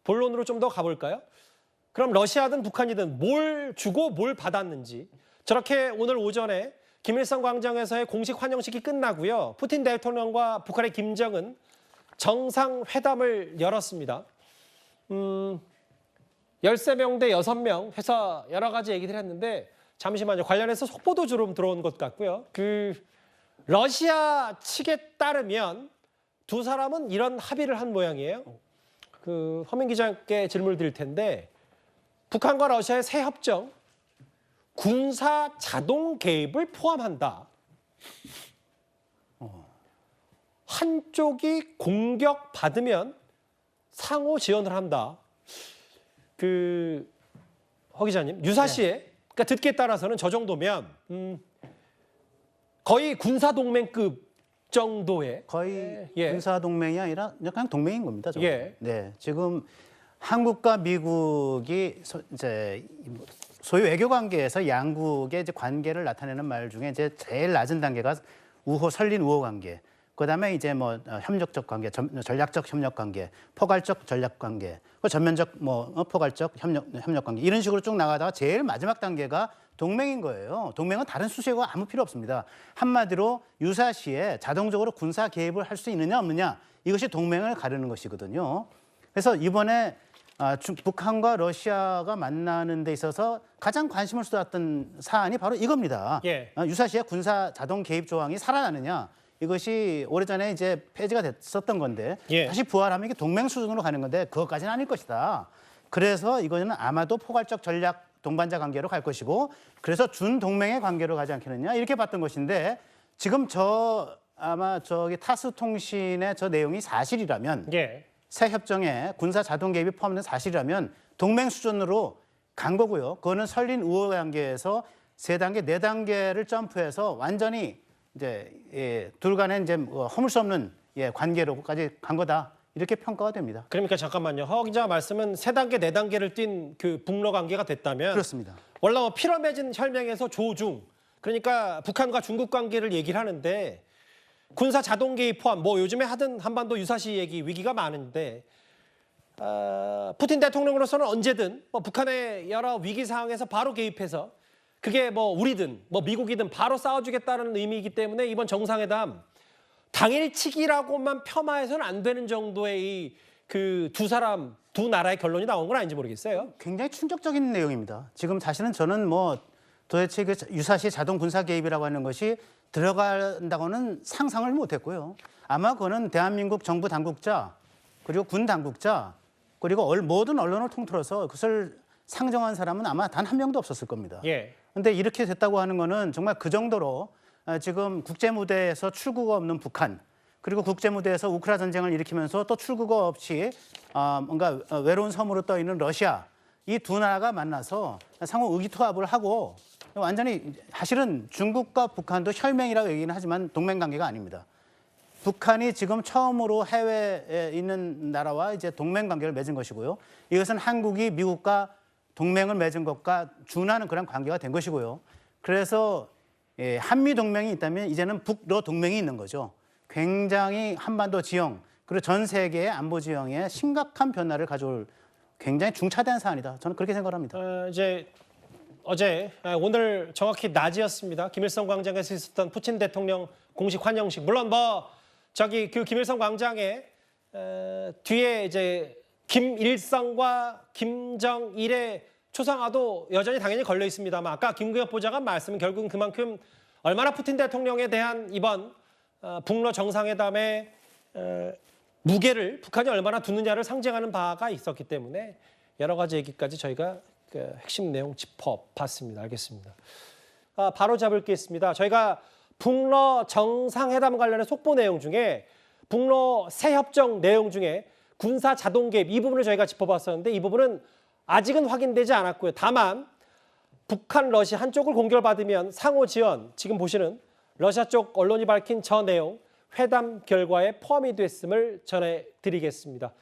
본론으로 좀 더 가볼까요? 그럼 러시아든 북한이든 뭘 주고 뭘 받았는지 저렇게 오늘 오전에 김일성 광장에서의 공식 환영식이 끝나고요. 푸틴 대통령과 북한의 김정은 정상회담을 열었습니다. 13명 대 6명 해서 여러 가지 얘기를 했는데 잠시만요. 관련해서 속보도 좀 들어온 것 같고요. 러시아 측에 따르면 두 사람은 이런 합의를 한 모양이에요. 허민 기자께 질문을 드릴 텐데 북한과 러시아의 새 협정, 군사 자동 개입을 포함한다. 한쪽이 공격받으면 상호 지원을 한다. 허 기자님, 유사시에 그러니까 듣기에 따라서는 저 정도면 거의 군사 동맹급 정도의 거의 예. 군사 동맹이 아니라 그냥 동맹인 겁니다. 저거. 예. 네, 지금 한국과 미국이 이제 소위 외교 관계에서 양국의 이제 관계를 나타내는 말 중에 이제 제일 낮은 단계가 설린 우호 관계. 그다음에 이제 뭐 협력적 관계, 전략적 협력 관계, 포괄적 전략 관계, 전면적 포괄적 협력 관계 이런 식으로 쭉 나가다가 제일 마지막 단계가 동맹인 거예요. 동맹은 다른 수식어가 아무 필요 없습니다. 한마디로 유사시에 자동적으로 군사 개입을 할 수 있느냐 없느냐 이것이 동맹을 가르는 것이거든요. 그래서 이번에 북한과 러시아가 만나는 데 있어서 가장 관심을 쏟았던 사안이 바로 이겁니다. 예. 유사시에 군사 자동 개입 조항이 살아나느냐. 이것이 오래전에 이제 폐지가 됐었던 건데 예. 다시 부활하면 이게 동맹 수준으로 가는 건데 그것까지는 아닐 것이다. 그래서 이거는 아마도 포괄적 전략 동반자 관계로 갈 것이고 그래서 준동맹의 관계로 가지 않겠느냐 이렇게 봤던 것인데 지금 아마 타스 통신의 저 내용이 사실이라면 예. 새 협정에 군사 자동 개입이 포함된 사실이라면 동맹 수준으로 간 거고요. 그거는 설린 우호 관계에서 3단계, 4단계를 점프해서 완전히 이제 둘 간에 이제 허물 수 없는 관계로까지 간 거다. 이렇게 평가가 됩니다. 그러니까 잠깐만요. 허 기자 말씀은 3단계, 4단계를 띈 북러 관계가 됐다면 그렇습니다. 원래 피러맺은 혈맹에서 조중 그러니까 북한과 중국 관계를 얘기를 하는데 군사 자동 개입 포함 요즘에 하든 한반도 유사시 얘기 위기가 많은데 푸틴 대통령으로서는 언제든 북한의 여러 위기 상황에서 바로 개입해서 그게 우리든 미국이든 바로 싸워주겠다는 의미이기 때문에 이번 정상회담 당일치기라고만 폄하해서는 안 되는 정도의 두 나라의 결론이 나온 건 아닌지 모르겠어요. 굉장히 충격적인 내용입니다. 지금 사실은 저는 도대체 유사시 자동 군사 개입이라고 하는 것이 들어간다고는 상상을 못했고요. 아마 그거는 대한민국 정부 당국자 그리고 군 당국자 그리고 모든 언론을 통틀어서 그것을 상정한 사람은 아마 단 한 명도 없었을 겁니다. 예. 근데 이렇게 됐다고 하는 거는 정말 그 정도로 지금 국제무대에서 출구가 없는 북한 그리고 국제무대에서 우크라 전쟁을 일으키면서 또 출구가 없이 뭔가 외로운 섬으로 떠 있는 러시아 이 두 나라가 만나서 상호 의기투합을 하고 완전히 사실은 중국과 북한도 혈맹이라고 얘기는 하지만 동맹 관계가 아닙니다. 북한이 지금 처음으로 해외에 있는 나라와 이제 동맹 관계를 맺은 것이고요. 이것은 한국이 미국과 동맹을 맺은 것과 준하는 그런 관계가 된 것이고요. 그래서 한미 동맹이 있다면 이제는 북러 동맹이 있는 거죠. 굉장히 한반도 지형 그리고 전 세계의 안보 지형에 심각한 변화를 가져올 굉장히 중차대한 사안이다. 저는 그렇게 생각합니다. 오늘 정확히 낮이었습니다. 김일성 광장에서 있었던 푸틴 대통령 공식 환영식. 물론 김일성 광장에 뒤에 이제 김일성과 김정일의 초상화도 여전히 당연히 걸려 있습니다만 아까 김구엽 보좌관 말씀은 결국은 그만큼 얼마나 푸틴 대통령에 대한 이번 북러 정상회담의 무게를 북한이 얼마나 두느냐를 상징하는 바가 있었기 때문에 여러 가지 얘기까지 저희가 핵심 내용 짚어봤습니다. 알겠습니다. 바로 잡을 게 있습니다. 저희가 북러 정상회담 관련의 속보 내용 중에 북러 새 협정 내용 중에 군사 자동 개입 이 부분을 저희가 짚어봤었는데 이 부분은 아직은 확인되지 않았고요. 다만 북한, 러시아 한쪽을 공격받으면 상호 지원 지금 보시는 러시아 쪽 언론이 밝힌 저 내용 회담 결과에 포함이 됐음을 전해드리겠습니다.